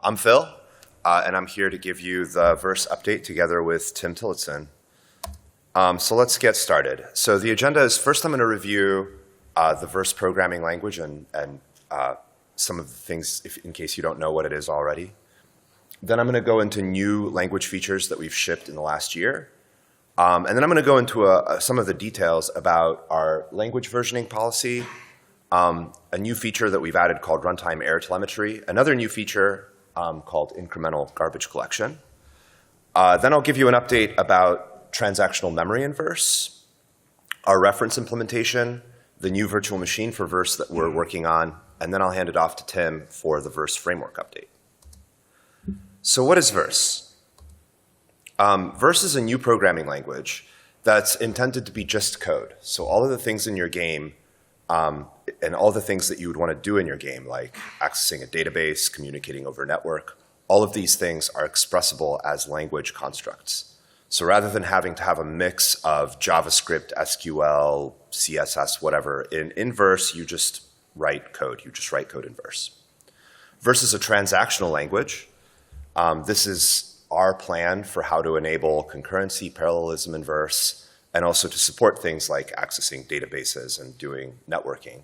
I'm Phil, and I'm here to give you the verse update together with Tim Tillotson. So let's get started. So the agenda is first I'm going to review the verse programming language and some of the things in case you don't know what it is already. Then I'm going to go into new language features that we've shipped in the last year. And then I'm going to go into some of the details about our language versioning policy, a new feature that we've added called runtime error telemetry, another new feature called incremental garbage collection. Then I'll give you an update about transactional memory in verse, our reference implementation, the new virtual machine for verse that we're working on, and then I'll hand it off to Tim for the verse framework update. So what is verse? Verse is a new programming language that's intended to be just code. So all of the things in your game and all the things that you would want to do in your game, like accessing a database, communicating over a network, all of these things are expressible as language constructs. So rather than having to have a mix of JavaScript, SQL, CSS, whatever, in verse, you just write code. You just write code in verse. Verse is a transactional language. This is our plan for how to enable concurrency, parallelism in verse, and also to support things like accessing databases and doing networking.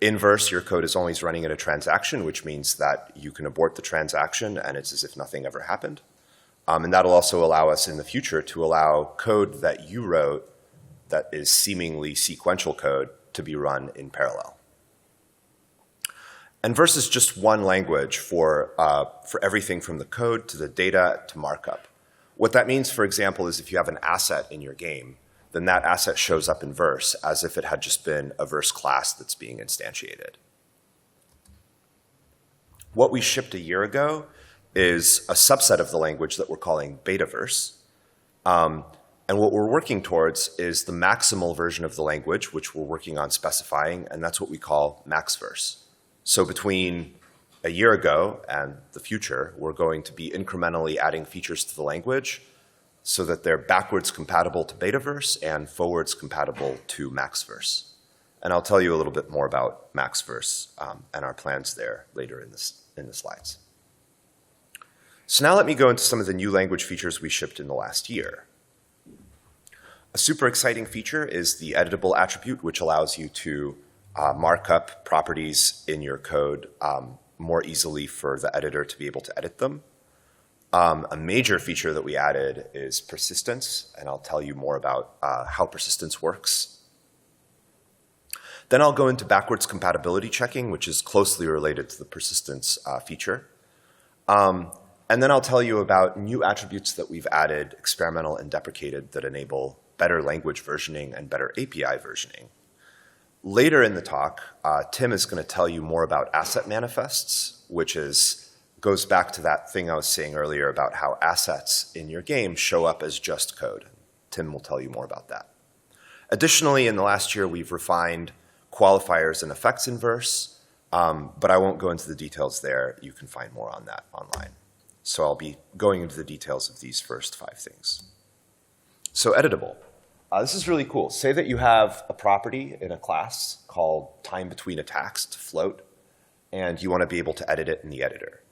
In verse, your code is always running in a transaction, which means that you can abort the transaction and it's as if nothing ever happened. And that'll also allow us in the future to allow code that you wrote that is seemingly sequential code to be run in parallel. And verse is just one language for everything from the code to the data to markup. What that means, for example, is if you have an asset in your game, then that asset shows up in verse as if it had just been a verse class that's being instantiated. What we shipped a year ago is a subset of the language that we're calling beta verse. And what we're working towards is the maximal version of the language, which we're working on specifying, and that's what we call max verse. So between a year ago and the future, we're going to be incrementally adding features to the language so that they're backwards compatible to beta verse and forwards compatible to max verse. And I'll tell you a little bit more about max verse and our plans there later in the slides. So now let me go into some of the new language features we shipped in the last year. A super exciting feature is the editable attribute, which allows you to mark up properties in your code more easily for the editor to be able to edit them. A major feature that we added is persistence, and I'll tell you more about how persistence works. Then I'll go into backwards compatibility checking, which is closely related to the persistence feature. And then I'll tell you about new attributes that we've added, experimental and deprecated, that enable better language versioning and better API versioning. Later in the talk, Tim is going to tell you more about asset manifests, which goes back to that thing I was saying earlier about how assets in your game show up as just code. Tim will tell you more about that. Additionally, in the last year, we've refined qualifiers and effects in verse, but I won't go into the details there. You can find more on that online. So I'll be going into the details of these first 5 things. So editable. This is really cool. Say that you have a property in a class called time between attacks to float, and you want to be able to edit it in the editor.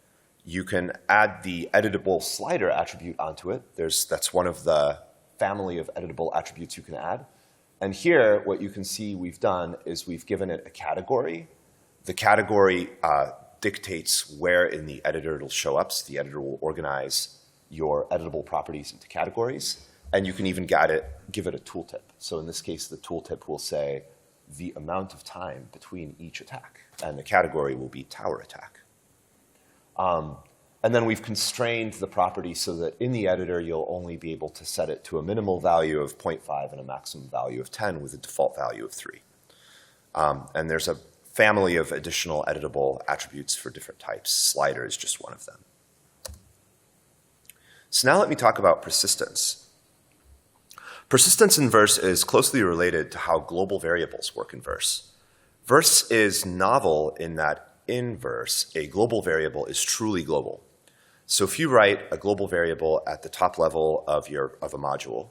You can add the editable slider attribute onto it. That's one of the family of editable attributes you can add. And here, what you can see we've done is we've given it a category. The category dictates where in the editor it'll show up. So the editor will organize your editable properties into categories. And you can even give it a tooltip. So in this case, the tooltip will say the amount of time between each attack. And the category will be tower attack. And then we've constrained the property so that in the editor, you'll only be able to set it to a minimal value of 0.5 and a maximum value of 10 with a default value of 3. And there's a family of additional editable attributes for different types. Slider is just one of them. So now let me talk about persistence. Persistence in verse is closely related to how global variables work in verse. Verse is novel in that in verse, a global variable is truly global. So if you write a global variable at the top level of a module,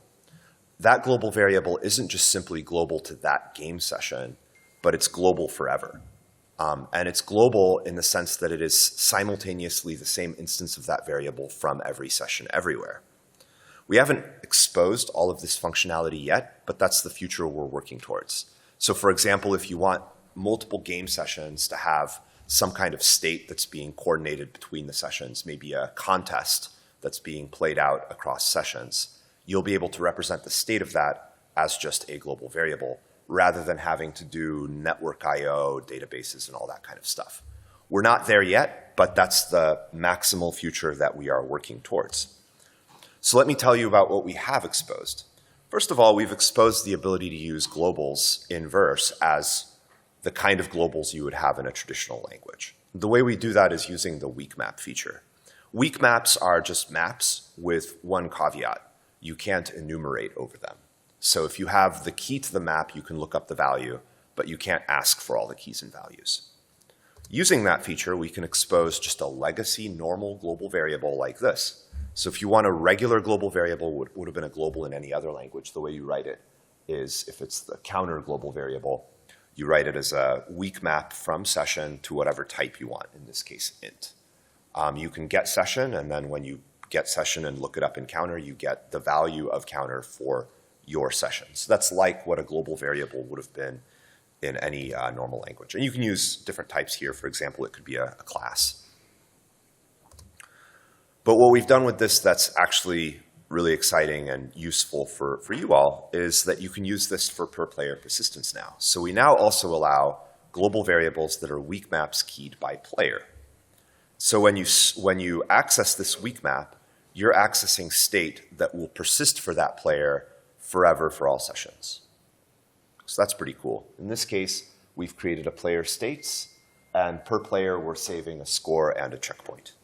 that global variable isn't just simply global to that game session, but it's global forever. And it's global in the sense that it is simultaneously the same instance of that variable from every session everywhere. We haven't exposed all of this functionality yet, but that's the future we're working towards. So for example, if you want multiple game sessions to have some kind of state that's being coordinated between the sessions, maybe a contest that's being played out across sessions, you'll be able to represent the state of that as just a global variable, rather than having to do network I/O, databases, and all that kind of stuff. We're not there yet, but that's the maximal future that we are working towards. So let me tell you about what we have exposed. First of all, we've exposed the ability to use globals in verse as the kind of globals you would have in a traditional language. The way we do that is using the weak map feature. Weak maps are just maps with one caveat. You can't enumerate over them. So if you have the key to the map, you can look up the value, but you can't ask for all the keys and values. Using that feature, we can expose just a legacy normal global variable like this. So if you want a regular global variable, would have been a global in any other language, the way you write it is, if it's the counter global variable, you write it as a weak map from session to whatever type you want, in this case, int. You can get session, and then when you get session and look it up in counter, you get the value of counter for your session. So that's like what a global variable would have been in any normal language. And you can use different types here. For example, it could be a class. But what we've done with this that's actually really exciting and useful for you all is that you can use this for per player persistence now. So we now also allow global variables that are weak maps keyed by player. So when you access this weak map, you're accessing state that will persist for that player forever for all sessions. So that's pretty cool. In this case, we've created a player states, and per player, we're saving a score and a checkpoint.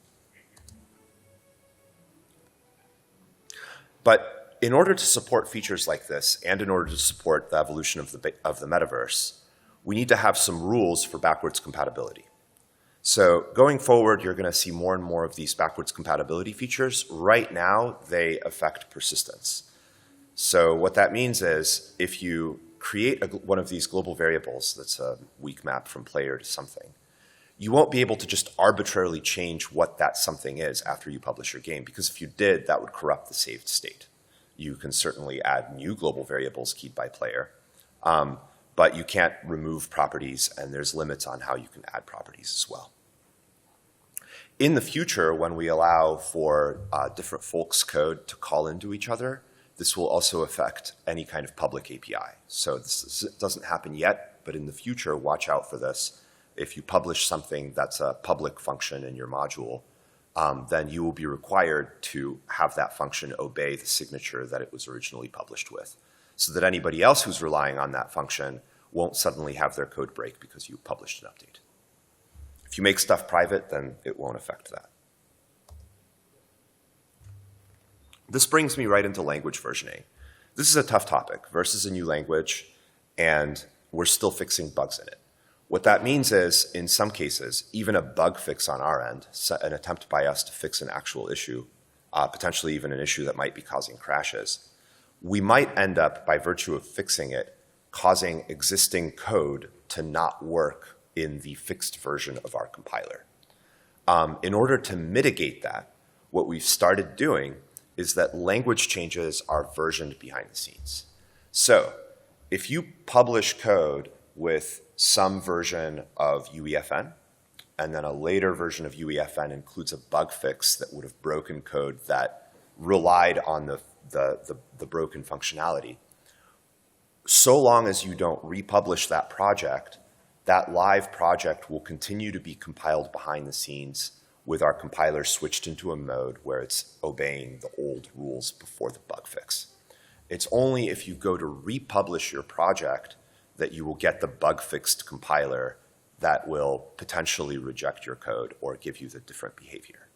But in order to support features like this, and in order to support the evolution of the metaverse, we need to have some rules for backwards compatibility. So going forward, you're going to see more and more of these backwards compatibility features. Right now, they affect persistence. So what that means is if you create one of these global variables that's a weak map from player to something, you won't be able to just arbitrarily change what that something is after you publish your game, because if you did, that would corrupt the saved state. You can certainly add new global variables keyed by player, but you can't remove properties, and there's limits on how you can add properties as well. In the future, when we allow for different folks' code to call into each other, this will also affect any kind of public API. So this doesn't happen yet, but in the future, watch out for this. If you publish something that's a public function in your module, then you will be required to have that function obey the signature that it was originally published with, so that anybody else who's relying on that function won't suddenly have their code break because you published an update. If you make stuff private, then it won't affect that. This brings me right into language versioning. This is a tough topic. Verse is a new language, and we're still fixing bugs in it. What that means is, in some cases, even a bug fix on our end, an attempt by us to fix an actual issue, potentially even an issue that might be causing crashes, we might end up, by virtue of fixing it, causing existing code to not work in the fixed version of our compiler. In order to mitigate that, what we've started doing is that language changes are versioned behind the scenes. So if you publish code with some version of UEFN, and then a later version of UEFN includes a bug fix that would have broken code that relied on the broken functionality, so long as you don't republish that project, that live project will continue to be compiled behind the scenes with our compiler switched into a mode where it's obeying the old rules before the bug fix. It's only if you go to republish your project that you will get the bug-fixed compiler that will potentially reject your code or give you the different behavior.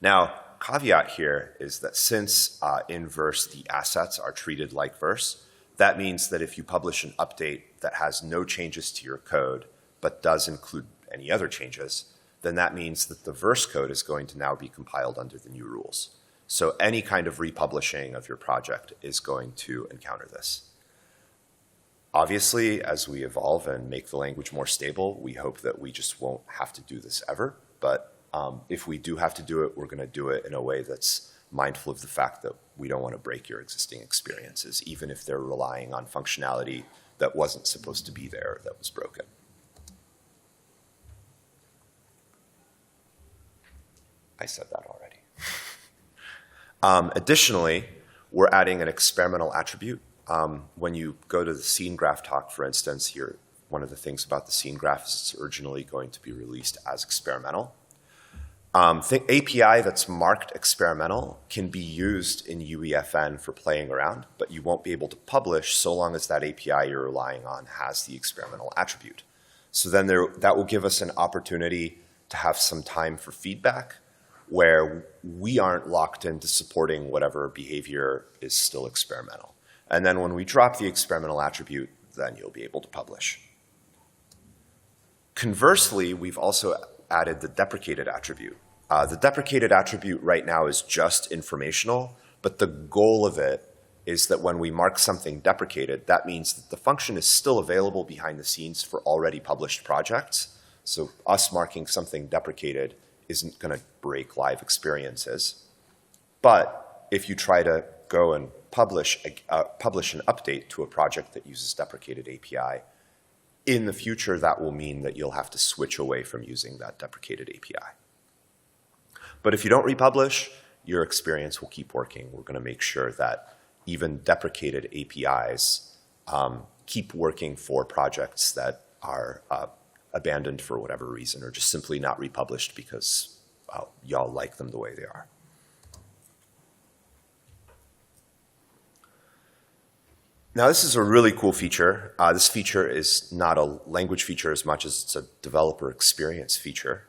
Now, caveat here is that since in verse the assets are treated like verse, that means that if you publish an update that has no changes to your code but does include any other changes, then that means that the verse code is going to now be compiled under the new rules. So any kind of republishing of your project is going to encounter this. Obviously, as we evolve and make the language more stable, we hope that we just won't have to do this ever. But if we do have to do it, we're going to do it in a way that's mindful of the fact that we don't want to break your existing experiences, even if they're relying on functionality that wasn't supposed to be there, that was broken. I said that already. Additionally, we're adding an experimental attribute. When you go to the scene graph talk, for instance, one of the things about the scene graph is it's originally going to be released as experimental. The API that's marked experimental can be used in UEFN for playing around, but you won't be able to publish so long as that API you're relying on has the experimental attribute. So then that will give us an opportunity to have some time for feedback where we aren't locked into supporting whatever behavior is still experimental. And then when we drop the experimental attribute, then you'll be able to publish. Conversely, we've also added the deprecated attribute. The deprecated attribute right now is just informational, but the goal of it is that when we mark something deprecated, that means that the function is still available behind the scenes for already published projects. So us marking something deprecated isn't going to break live experiences. But if you try to go and publish an update to a project that uses deprecated API, in the future, that will mean that you'll have to switch away from using that deprecated API. But if you don't republish, your experience will keep working. We're going to make sure that even deprecated APIs keep working for projects that are abandoned for whatever reason or just simply not republished because y'all like them the way they are. Now, this is a really cool feature. This feature is not a language feature as much as it's a developer experience feature.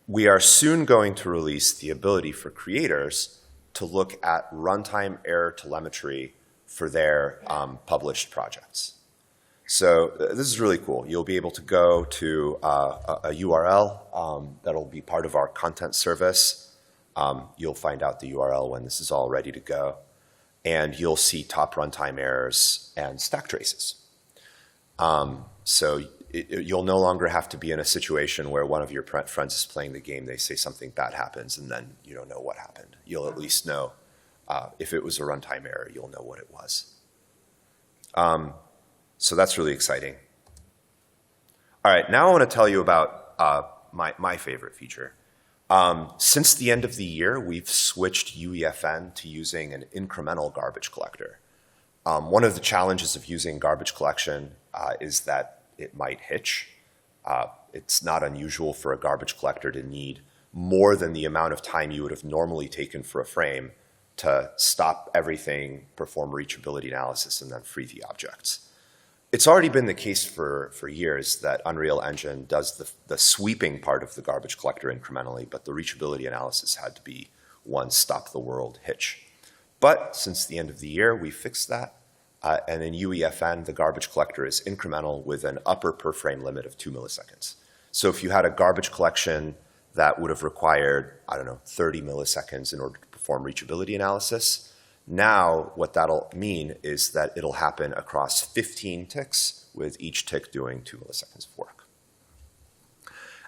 We are soon going to release the ability for creators to look at runtime error telemetry for their published projects. So this is really cool. You'll be able to go to a URL that'll be part of our content service. You'll find out the URL when this is all ready to go. And you'll see top runtime errors and stack traces. So you'll no longer have to be in a situation where one of your friends is playing the game, they say something bad happens, and then you don't know what happened. You'll at least know if it was a runtime error, you'll know what it was. So that's really exciting. All right, now I want to tell you about my favorite feature. Since the end of the year, we've switched UEFN to using an incremental garbage collector. One of the challenges of using garbage collection is that it might hitch. It's not unusual for a garbage collector to need more than the amount of time you would have normally taken for a frame to stop everything, perform reachability analysis, and then free the objects. It's already been the case for years that Unreal Engine does the sweeping part of the garbage collector incrementally, but the reachability analysis had to be one stop-the-world hitch. But since the end of the year, we fixed that. And in UEFN, the garbage collector is incremental with an upper per frame limit of 2 milliseconds. So if you had a garbage collection that would have required, 30 milliseconds in order to perform reachability analysis, now what that'll mean is that it'll happen across 15 ticks, with each tick doing 2 milliseconds of work.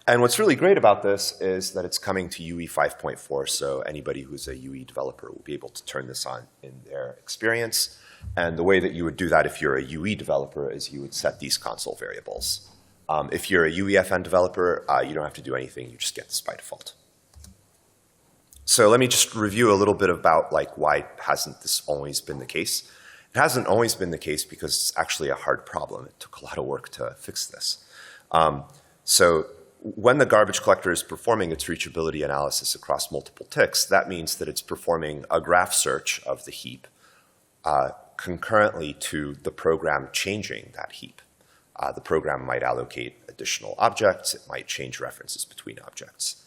And what's really great about this is that it's coming to UE 5.4, so anybody who's a UE developer will be able to turn this on in their experience. And the way that you would do that if you're a UE developer is you would set these console variables. If you're a UEFN developer, you don't have to do anything. You just get this by default. So let me just review a little bit about why hasn't this always been the case. It hasn't always been the case because it's actually a hard problem. It took a lot of work to fix this. So when the garbage collector is performing its reachability analysis across multiple ticks, that means that it's performing a graph search of the heap concurrently to the program changing that heap. The program might allocate additional objects. It might change references between objects.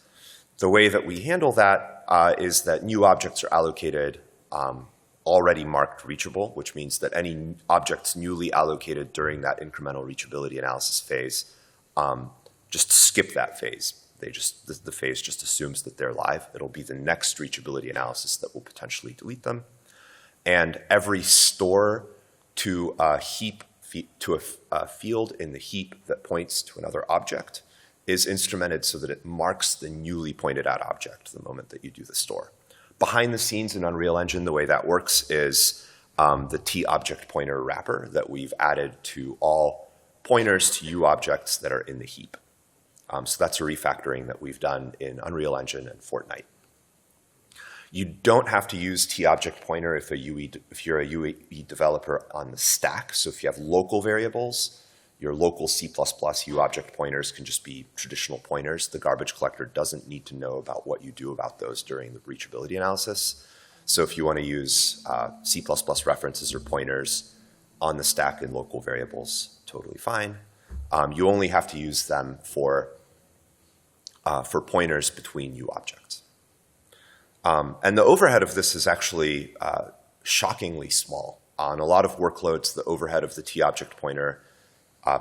The way that we handle that is that new objects are allocated already marked reachable, which means that any objects newly allocated during that incremental reachability analysis phase just skip that phase. The phase just assumes that they're live. It'll be the next reachability analysis that will potentially delete them. And every store to a heap a field in the heap that points to another object is instrumented so that it marks the newly pointed at object the moment that you do the store. Behind the scenes in Unreal Engine, the way that works is the t-object pointer wrapper that we've added to all pointers to UObjects that are in the heap. So that's a refactoring that we've done in Unreal Engine and Fortnite. You don't have to use t-object pointer if you're a UE developer on the stack. So if you have local variables, your local C++ UObject pointers can just be traditional pointers. The garbage collector doesn't need to know about what you do about those during the reachability analysis. So if you want to use C++ references or pointers on the stack in local variables, totally fine. You only have to use them for pointers between UObjects. And the overhead of this is actually shockingly small. On a lot of workloads, the overhead of the t-object pointer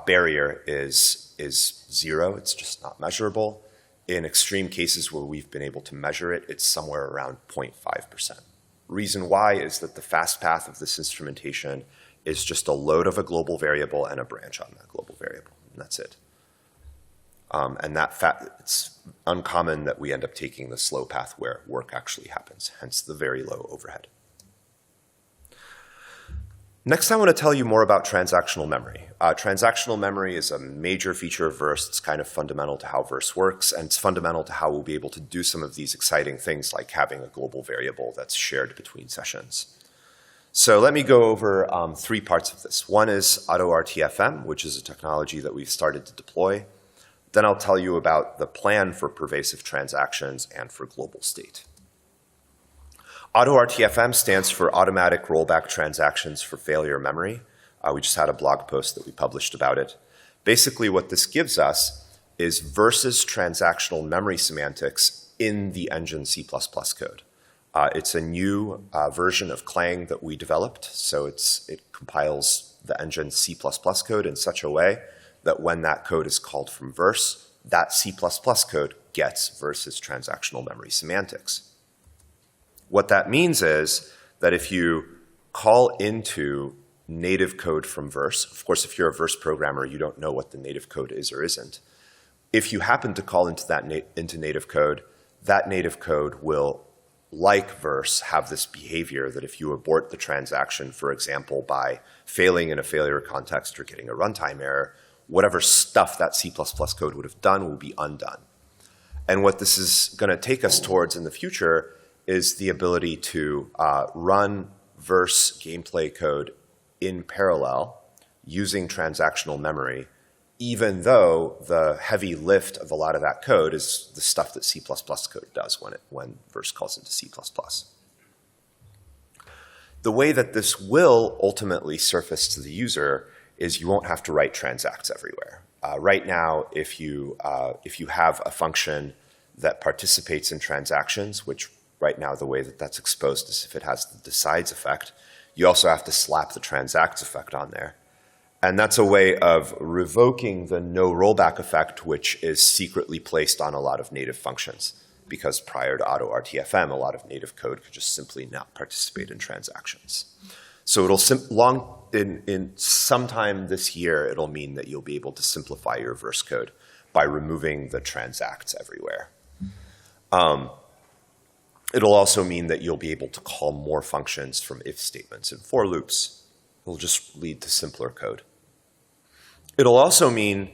barrier is 0. It's just not measurable. In extreme cases where we've been able to measure it, it's somewhere around 0.5%. Reason why is that the fast path of this instrumentation is just a load of a global variable and a branch on that global variable, and that's it. And it's uncommon that we end up taking the slow path where work actually happens, hence the very low overhead. Next, I want to tell you more about transactional memory. Transactional memory is a major feature of Verse. It's kind of fundamental to how Verse works, and it's fundamental to how we'll be able to do some of these exciting things like having a global variable that's shared between sessions. So let me go over 3 parts of this. One is AutoRTFM, which is a technology that we've started to deploy. Then I'll tell you about the plan for pervasive transactions and for global state. AutoRTFM stands for Automatic Rollback Transactions for Failure Memory. We just had a blog post that we published about it. Basically, what this gives us is Verse's transactional memory semantics in the engine C++ code. It's a new version of Clang that we developed, so it compiles the engine C++ code in such a way that when that code is called from Verse, that C++ code gets Verse's transactional memory semantics. What that means is that if you call into native code from Verse, of course, if you're a Verse programmer, you don't know what the native code is or isn't. If you happen to call into native code, that native code will, like Verse, have this behavior that if you abort the transaction, for example, by failing in a failure context or getting a runtime error, whatever stuff that C++ code would have done will be undone. And what this is going to take us towards in the future is the ability to run Verse gameplay code in parallel using transactional memory, even though the heavy lift of a lot of that code is the stuff that C++ code does when Verse calls into C++. The way that this will ultimately surface to the user is you won't have to write transacts everywhere. Right now, if you have a function that participates in transactions, which right now the way that that's exposed is if it has the decides effect, you also have to slap the transacts effect on there. And that's a way of revoking the no rollback effect, which is secretly placed on a lot of native functions. Because prior to AutoRTFM, a lot of native code could just simply not participate in transactions. So it'll in sometime this year, it'll mean that you'll be able to simplify your Verse code by removing the transacts everywhere. It'll also mean that you'll be able to call more functions from if statements and for loops. It'll just lead to simpler code. It'll also mean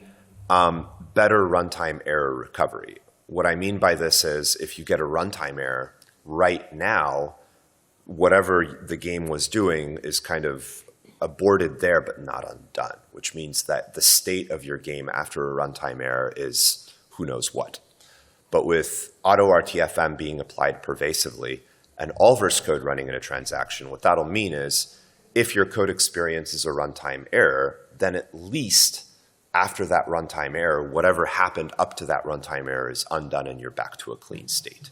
better runtime error recovery. What I mean by this is if you get a runtime error, right now, whatever the game was doing is kind of aborted there but not undone, which means that the state of your game after a runtime error is who knows what. But with AutoRTFM being applied pervasively and all Verse code running in a transaction, what that'll mean is if your code experiences a runtime error, then at least after that runtime error, whatever happened up to that runtime error is undone and you're back to a clean state.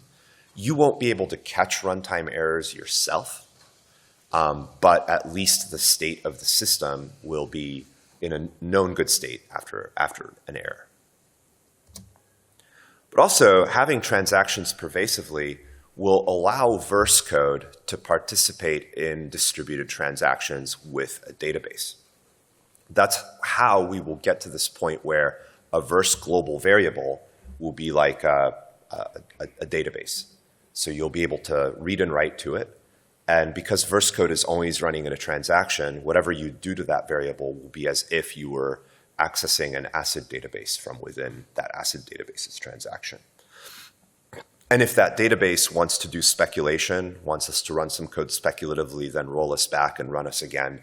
You won't be able to catch runtime errors yourself, but at least the state of the system will be in a known good state after an error. But also, having transactions pervasively will allow Verse code to participate in distributed transactions with a database. That's how we will get to this point where a verse global variable will be like a database. So you'll be able to read and write to it. And because verse code is always running in a transaction, whatever you do to that variable will be as if you were accessing an ACID database from within that ACID database's transaction. And if that database wants to do speculation, wants us to run some code speculatively, then roll us back and run us again,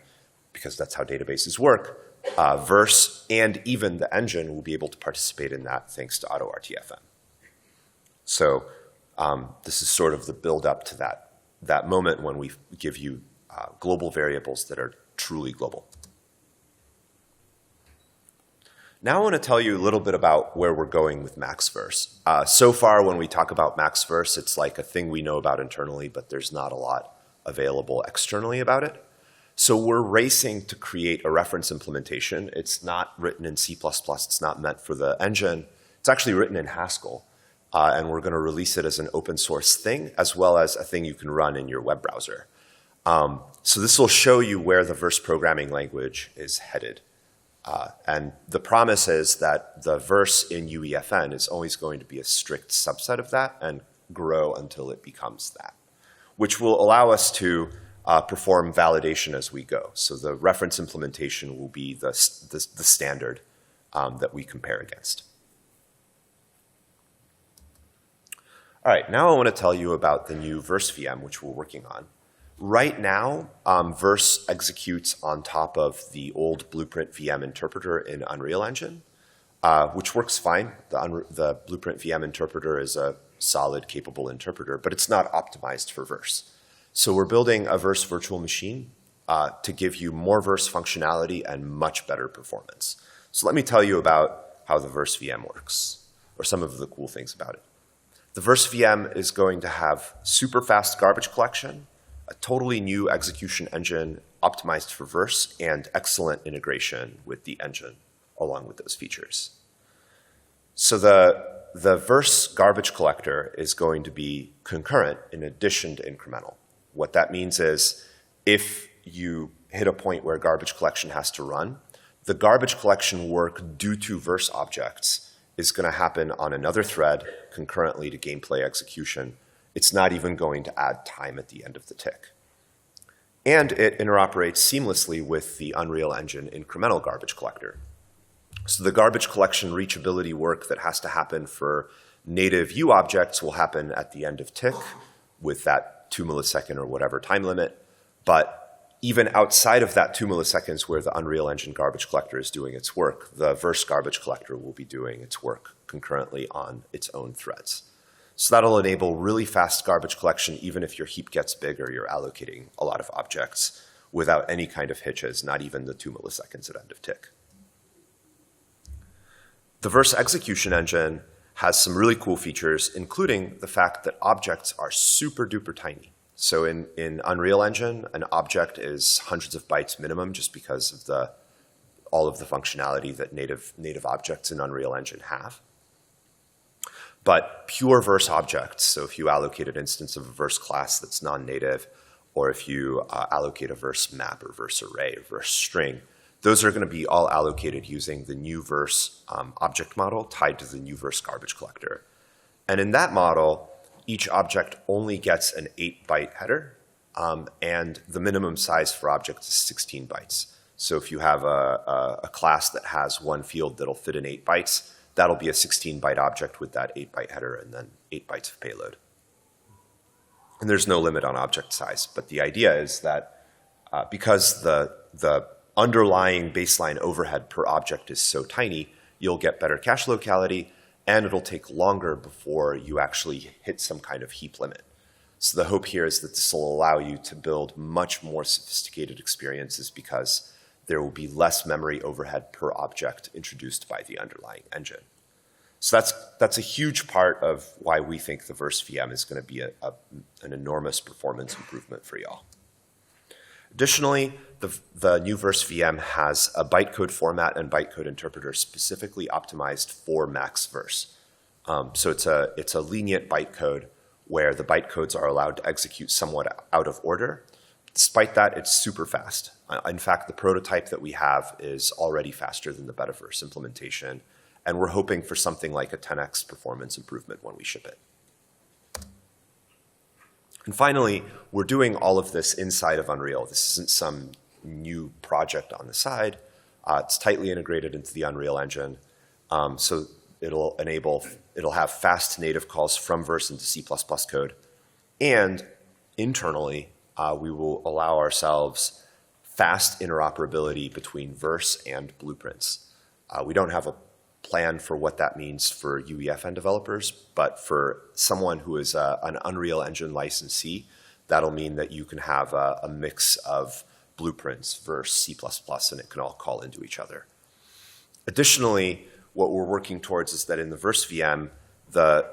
because that's how databases work, verse and even the engine will be able to participate in that thanks to AutoRTFM. So this is sort of the build up to that moment when we give you global variables that are truly global. Now I want to tell you a little bit about where we're going with MaxVerse. So far when we talk about MaxVerse, it's like a thing we know about internally, but there's not a lot available externally about it. So we're racing to create a reference implementation. It's not written in C++, it's not meant for the engine. It's actually written in Haskell. And we're going to release it as an open source thing, as well as a thing you can run in your web browser. So this will show you where the verse programming language is headed. And the promise is that the verse in UEFN is always going to be a strict subset of that and grow until it becomes that, which will allow us to perform validation as we go. So the reference implementation will be the standard that we compare against. All right, now I want to tell you about the new verse VM, which we're working on. Right now, verse executes on top of the old Blueprint VM interpreter in Unreal Engine, which works fine. The Blueprint VM interpreter is a solid, capable interpreter, but it's not optimized for verse. So we're building a verse virtual machine to give you more verse functionality and much better performance. So let me tell you about how the verse VM works, or some of the cool things about it. The verse VM is going to have super fast garbage collection, a totally new execution engine optimized for verse, and excellent integration with the engine along with those features. So the verse garbage collector is going to be concurrent in addition to incremental. What that means is if you hit a point where garbage collection has to run, the garbage collection work due to verse objects is going to happen on another thread concurrently to gameplay execution. It's not even going to add time at the end of the tick. And it interoperates seamlessly with the Unreal Engine incremental garbage collector. So the garbage collection reachability work that has to happen for native U objects will happen at the end of tick with that 2 millisecond or whatever time limit. But even outside of that 2 milliseconds where the Unreal Engine garbage collector is doing its work, the verse garbage collector will be doing its work concurrently on its own threads. So that'll enable really fast garbage collection even if your heap gets big or you're allocating a lot of objects without any kind of hitches, not even the 2 milliseconds at end of tick. The verse execution engine has some really cool features, including the fact that objects are super duper tiny. So in Unreal Engine, an object is hundreds of bytes minimum just because of all of the functionality that native objects in Unreal Engine have. But pure verse objects, so if you allocate an instance of a verse class that's non-native, or if you allocate a verse map or verse array or verse string, those are going to be all allocated using the new verse object model tied to the new verse garbage collector. And in that model, each object only gets an 8-byte header, and the minimum size for objects is 16 bytes. So if you have a class that has one field that'll fit in 8 bytes, that'll be a 16-byte object with that 8-byte header and then 8 bytes of payload. And there's no limit on object size, but the idea is that because the underlying baseline overhead per object is so tiny, you'll get better cache locality, and it'll take longer before you actually hit some kind of heap limit. So the hope here is that this will allow you to build much more sophisticated experiences because there will be less memory overhead per object introduced by the underlying engine. So that's a huge part of why we think the verse VM is going to be an enormous performance improvement for y'all. Additionally, the new verse VM has a bytecode format and bytecode interpreter specifically optimized for MaxVerse. So it's a lenient bytecode where the bytecodes are allowed to execute somewhat out of order, Despite that, it's super fast. In fact, the prototype that we have is already faster than the Betaverse implementation, and we're hoping for something like a 10x performance improvement when we ship it. And finally, we're doing all of this inside of Unreal. This isn't some new project on the side. It's tightly integrated into the Unreal Engine, so it'll have fast native calls from Verse into C++ code. And internally, we will allow ourselves fast interoperability between Verse and Blueprints. We don't have a plan for what that means for UEFN developers, but for someone who is an Unreal Engine licensee, that'll mean that you can have a mix of Blueprints, Verse, C++, and it can all call into each other. Additionally, what we're working towards is that in the Verse VM, the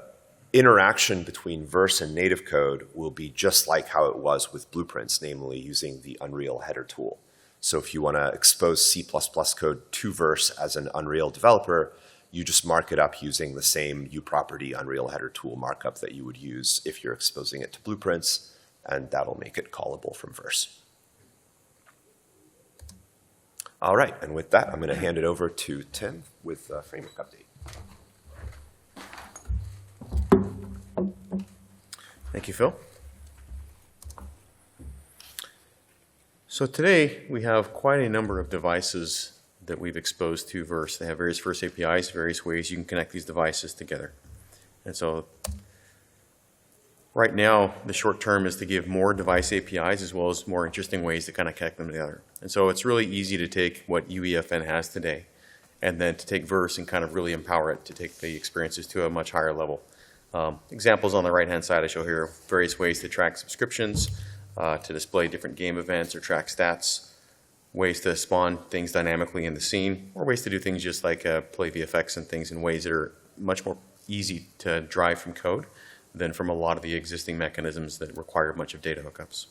interaction between Verse and native code will be just like how it was with Blueprints, namely using the Unreal header tool. So if you want to expose C++ code to Verse as an Unreal developer, you just mark it up using the same uProperty Unreal header tool markup that you would use if you're exposing it to Blueprints, and that'll make it callable from Verse. All right, and with that, I'm going to hand it over to Tim with the framework update. Thank you, Phil. So today we have quite a number of devices that we've exposed to Verse. They have various Verse APIs, various ways you can connect these devices together. And so right now, the short term is to give more device APIs as well as more interesting ways to kind of connect them together. And so it's really easy to take what UEFN has today and then to take Verse and kind of really empower it to take the experiences to a much higher level. Examples on the right-hand side I show here, various ways to track subscriptions, to display different game events or track stats, ways to spawn things dynamically in the scene, or ways to do things just like play VFX and things in ways that are much more easy to drive from code than from a lot of the existing mechanisms that require much of data hookups.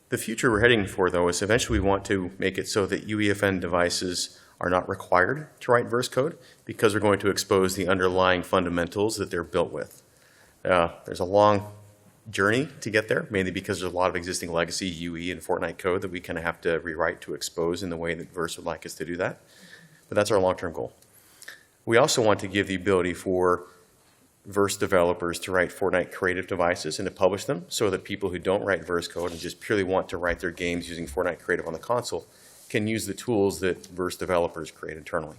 The future we're heading for, though, is eventually we want to make it so that UEFN devices are not required to write Verse code because we're going to expose the underlying fundamentals that they're built with. There's a long journey to get there, mainly because there's a lot of existing legacy UE and Fortnite code that we kind of have to rewrite to expose in the way that Verse would like us to do that. But that's our long-term goal. We also want to give the ability for Verse developers to write Fortnite creative devices and to publish them so that people who don't write Verse code and just purely want to write their games using Fortnite creative on the console can use the tools that Verse developers create internally.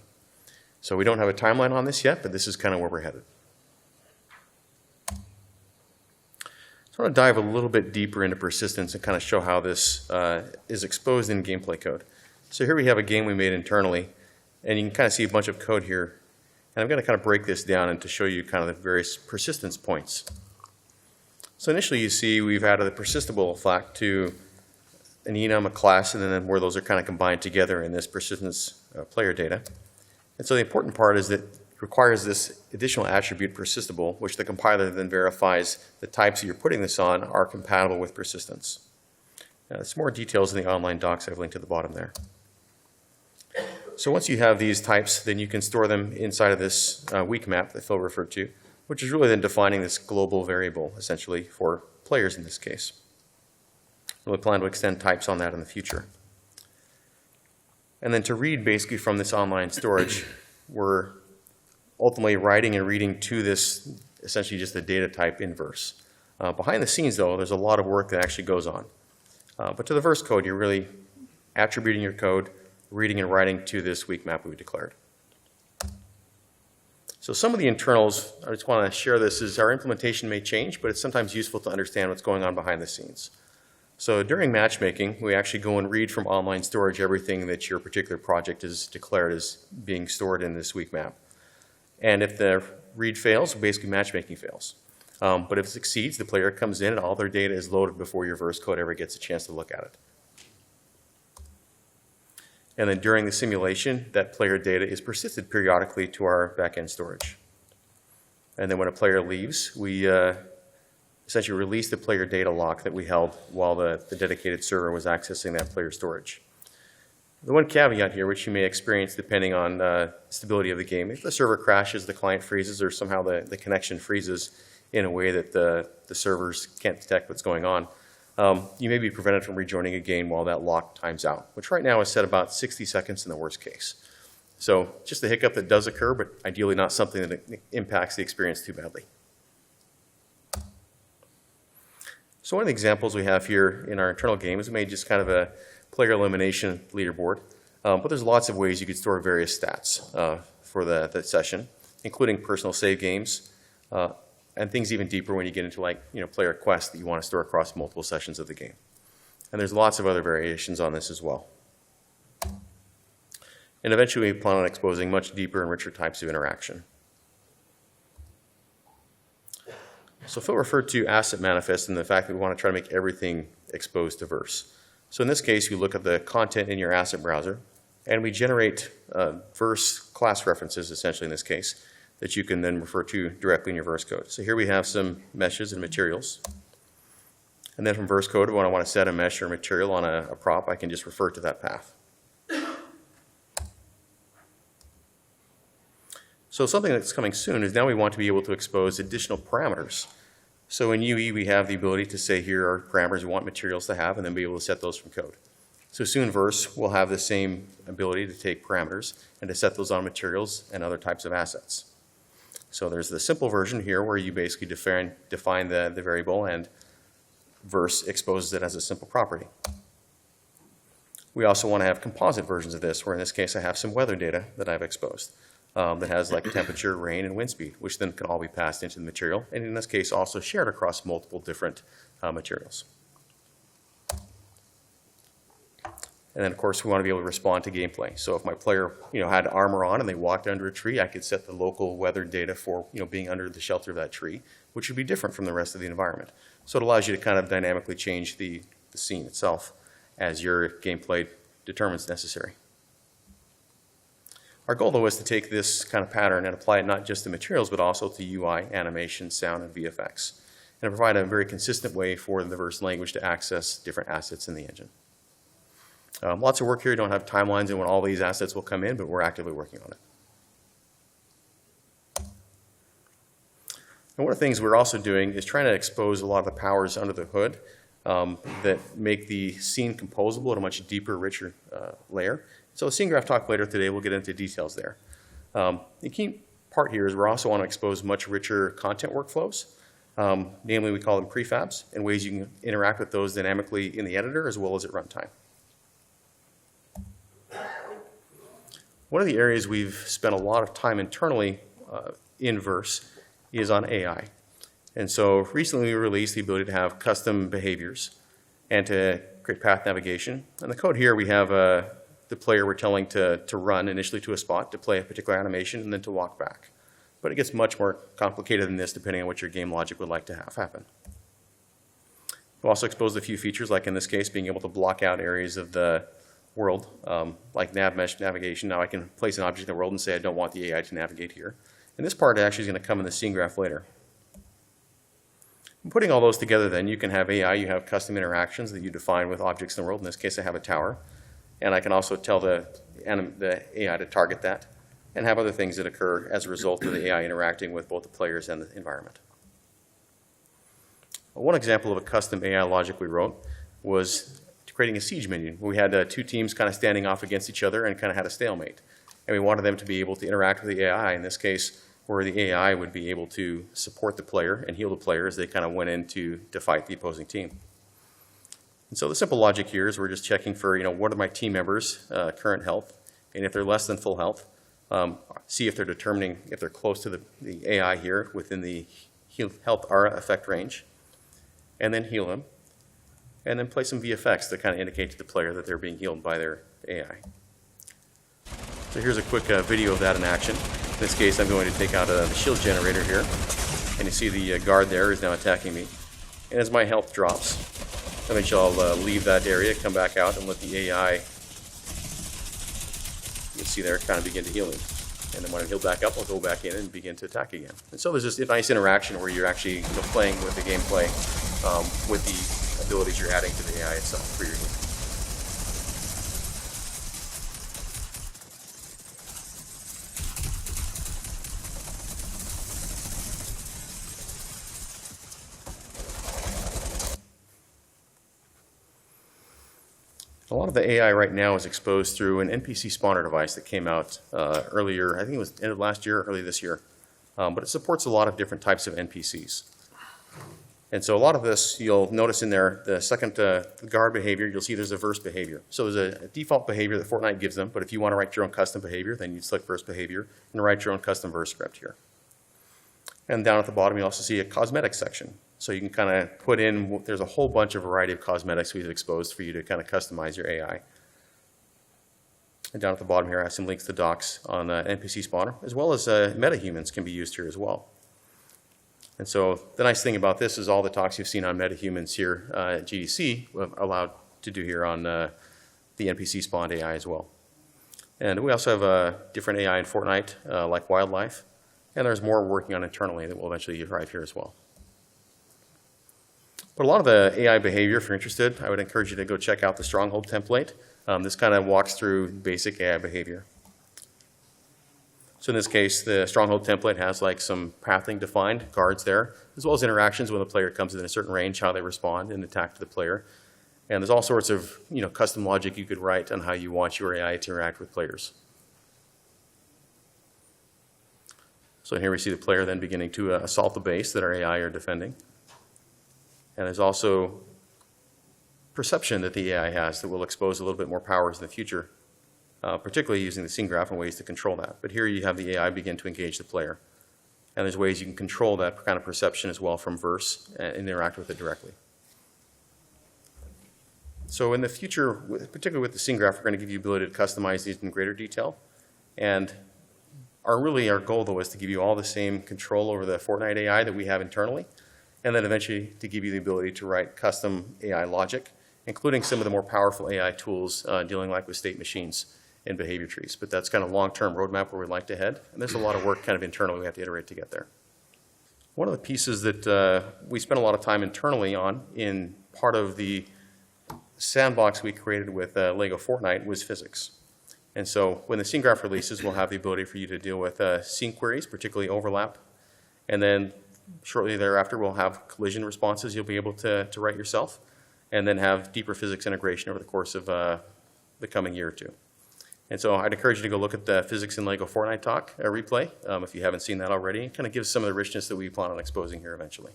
So we don't have a timeline on this yet, but this is kind of where we're headed. So I want to dive a little bit deeper into persistence and kind of show how this is exposed in gameplay code. So here we have a game we made internally, and you can kind of see a bunch of code here. And I'm going to kind of break this down and to show you kind of the various persistence points. So initially you see we've added a persistable flag to an enum, a class, and then where those are kind of combined together in this persistence player data. And so the important part is that it requires this additional attribute persistable, which the compiler then verifies the types that you're putting this on are compatible with persistence. Some more details in the online docs I've linked to the bottom there. So once you have these types, then you can store them inside of this weak map that Phil referred to, which is really then defining this global variable, essentially, for players in this case. We plan to extend types on that in the future. And then to read basically from this online storage, we're ultimately writing and reading to this, essentially just the data type in Verse. Behind the scenes, though, there's a lot of work that actually goes on. But to the Verse code, you're really attributing your code, reading and writing to this weak map we declared. So some of the internals, I just want to share this, is our implementation may change, but it's sometimes useful to understand what's going on behind the scenes. So during matchmaking, we actually go and read from online storage everything that your particular project is declared as being stored in this weak map. And if the read fails, basically matchmaking fails. But if it succeeds, the player comes in and all their data is loaded before your Verse code ever gets a chance to look at it. And then during the simulation, that player data is persisted periodically to our backend storage. And then when a player leaves, we essentially release the player data lock that we held while the dedicated server was accessing that player storage. The one caveat here, which you may experience depending on stability of the game, if the server crashes, the client freezes, or somehow the connection freezes, in a way that the servers can't detect what's going on, you may be prevented from rejoining a game while that lock times out, which right now is set about 60 seconds in the worst case. So just a hiccup that does occur, but ideally not something that impacts the experience too badly. So one of the examples we have here in our internal game is we made just kind of a player elimination leaderboard. But there's lots of ways you could store various stats for that session, including personal save games, and things even deeper when you get into player quests that you want to store across multiple sessions of the game. And there's lots of other variations on this as well. And eventually we plan on exposing much deeper and richer types of interaction. So Phil referred to asset manifest and the fact that we want to try to make everything exposed to verse. So in this case, we look at the content in your asset browser, and we generate verse class references, essentially in this case, that you can then refer to directly in your verse code. So here we have some meshes and materials. And then from verse code, when I want to set a mesh or material on a prop, I can just refer to that path. So something that's coming soon is now we want to be able to expose additional parameters. So in UE, we have the ability to say here are parameters we want materials to have, and then be able to set those from code. So soon verse will have the same ability to take parameters and to set those on materials and other types of assets. So there's the simple version here where you basically define the variable, and verse exposes it as a simple property. We also want to have composite versions of this, where in this case I have some weather data that I've exposed. That has like temperature, rain, and wind speed, which then can all be passed into the material, and in this case also shared across multiple different materials. And then of course we want to be able to respond to gameplay. So if my player had armor on and they walked under a tree, I could set the local weather data for being under the shelter of that tree, which would be different from the rest of the environment. So it allows you to kind of dynamically change the scene itself as your gameplay determines necessary. Our goal, though, is to take this kind of pattern and apply it not just to materials, but also to UI, animation, sound, and VFX, and provide a very consistent way for the verse language to access different assets in the engine. Lots of work here. We don't have timelines on when all these assets will come in, but we're actively working on it. And one of the things we're also doing is trying to expose a lot of the powers under the hood that make the scene composable at a much deeper, richer layer. So the scene graph talk later today, we'll get into details there. The key part here is we also want to expose much richer content workflows. Namely, we call them prefabs, and ways you can interact with those dynamically in the editor as well as at runtime. One of the areas we've spent a lot of time internally in Verse is on AI. And so recently we released the ability to have custom behaviors and to create path navigation. And the code here we have the player we're telling to run initially to a spot, to play a particular animation, and then to walk back. But it gets much more complicated than this depending on what your game logic would like to have happen. We've also exposed a few features, like in this case, being able to block out areas of the world, like nav mesh navigation. Now I can place an object in the world and say I don't want the AI to navigate here. And this part actually is going to come in the scene graph later. Putting all those together then, you can have AI, you have custom interactions that you define with objects in the world. In this case, I have a tower. And I can also tell the AI to target that and have other things that occur as a result of the AI interacting with both the players and the environment. One example of a custom AI logic we wrote was creating a siege minion. We had two teams kind of standing off against each other and kind of had a stalemate. And we wanted them to be able to interact with the AI, in this case, where the AI would be able to support the player and heal the player as they kind of went in to fight the opposing team. And so the simple logic here is we're just checking for, what are my team members' current health, and if they're less than full health, see if they're determining if they're close to the AI here within the health aura effect range, and then heal them, and then play some VFX to kind of indicate to the player that they're being healed by their AI. So here's a quick video of that in action. In this case, I'm going to take out the shield generator here, and you see the guard there is now attacking me. And as my health drops, eventually I'll leave that area, come back out, and let the AI, you can see there, kind of begin to heal me. And then when I heal back up, I'll go back in and begin to attack again. And so there's this nice interaction where you're actually playing with the gameplay with the abilities you're adding to the AI itself for your game. lot of the AI right now is exposed through an NPC spawner device that came out earlier, I think it was end of last year, early this year. But it supports a lot of different types of NPCs. And so a lot of this, you'll notice in there, the second guard behavior, you'll see there's a verse behavior. So there's a default behavior that Fortnite gives them, but if you want to write your own custom behavior, then you'd select verse behavior and write your own custom verse script here. And down at the bottom, you also see a cosmetics section. So you can kind of put in, there's a whole bunch of variety of cosmetics we've exposed for you to kind of customize your AI. And down at the bottom here, I have some links to docs on NPC spawner, as well as metahumans can be used here as well. And so the nice thing about this is all the talks you've seen on metahumans here at GDC are allowed to do here on the NPC spawned AI as well. And we also have different AI in Fortnite, like wildlife. And there's more we're working on internally that will eventually arrive here as well. But a lot of the AI behavior, if you're interested, I would encourage you to go check out the Stronghold template. This kind of walks through basic AI behavior. So in this case, the Stronghold template has like some pathing defined, guards there, as well as interactions when the player comes within a certain range, how they respond and attack to the player. And there's all sorts of custom logic you could write on how you want your AI to interact with players. So here we see the player then beginning to assault the base that our AI are defending. And there's also perception that the AI has that will expose a little bit more powers in the future, particularly using the scene graph and ways to control that. But here you have the AI begin to engage the player. And there's ways you can control that kind of perception as well from verse and interact with it directly. So in the future, particularly with the scene graph, we're going to give you the ability to customize these in greater detail. And our goal, though, is to give you all the same control over the Fortnite AI that we have internally, and then eventually to give you the ability to write custom AI logic, including some of the more powerful AI tools dealing like with state machines and behavior trees. But that's kind of long-term roadmap where we'd like to head, and there's a lot of work kind of internally we have to iterate to get there. One of the pieces that we spent a lot of time internally on in part of the sandbox we created with Lego Fortnite was physics. And so when the scene graph releases, we'll have the ability for you to deal with scene queries, particularly overlap. And then shortly thereafter, we'll have collision responses you'll be able to write yourself, and then have deeper physics integration over the course of the coming year or two. And so I'd encourage you to go look at the Physics in Lego Fortnite talk replay, if you haven't seen that already. It kind of gives some of the richness that we plan on exposing here eventually.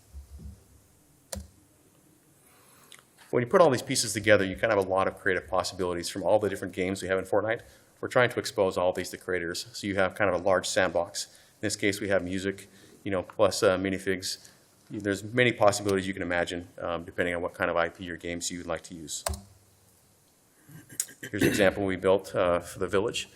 When you put all these pieces together, you kind of have a lot of creative possibilities from all the different games we have in Fortnite. We're trying to expose all these to creators, so you have kind of a large sandbox. In this case, we have music, plus minifigs. There's many possibilities you can imagine, depending on what kind of IP or games you would like to use. Here's an example we built for the village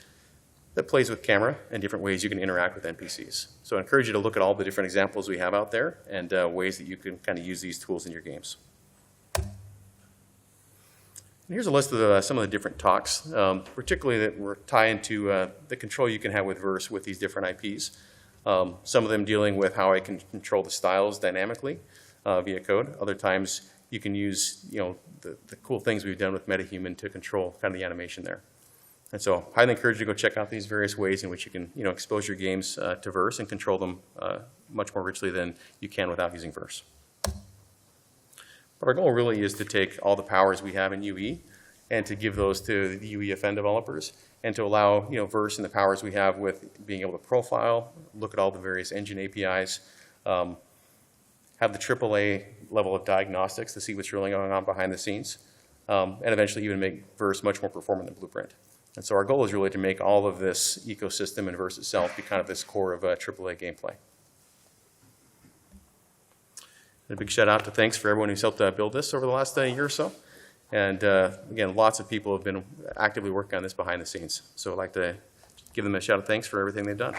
that plays with camera and different ways you can interact with NPCs. So I encourage you to look at all the different examples we have out there and ways that you can kind of use these tools in your games. And here's a list of some of the different talks, particularly that were tie into the control you can have with verse with these different IPs. Some of them dealing with how I can control the styles dynamically via code. Other times you can use the cool things we've done with MetaHuman to control kind of the animation there. And so I highly encourage you to go check out these various ways in which you can expose your games to verse and control them much more richly than you can without using verse. But our goal really is to take all the powers we have in UE and to give those to the UEFN developers and to allow verse and the powers we have with being able to profile, look at all the various engine APIs, have the AAA level of diagnostics to see what's really going on behind the scenes, and eventually even make verse much more performant than Blueprint. And so our goal is really to make all of this ecosystem and verse itself be kind of this core of AAA gameplay. And a big shout out to thanks for everyone who's helped build this over the last year or so. And again, lots of people have been actively working on this behind the scenes. So I'd like to give them a shout of thanks for everything they've done.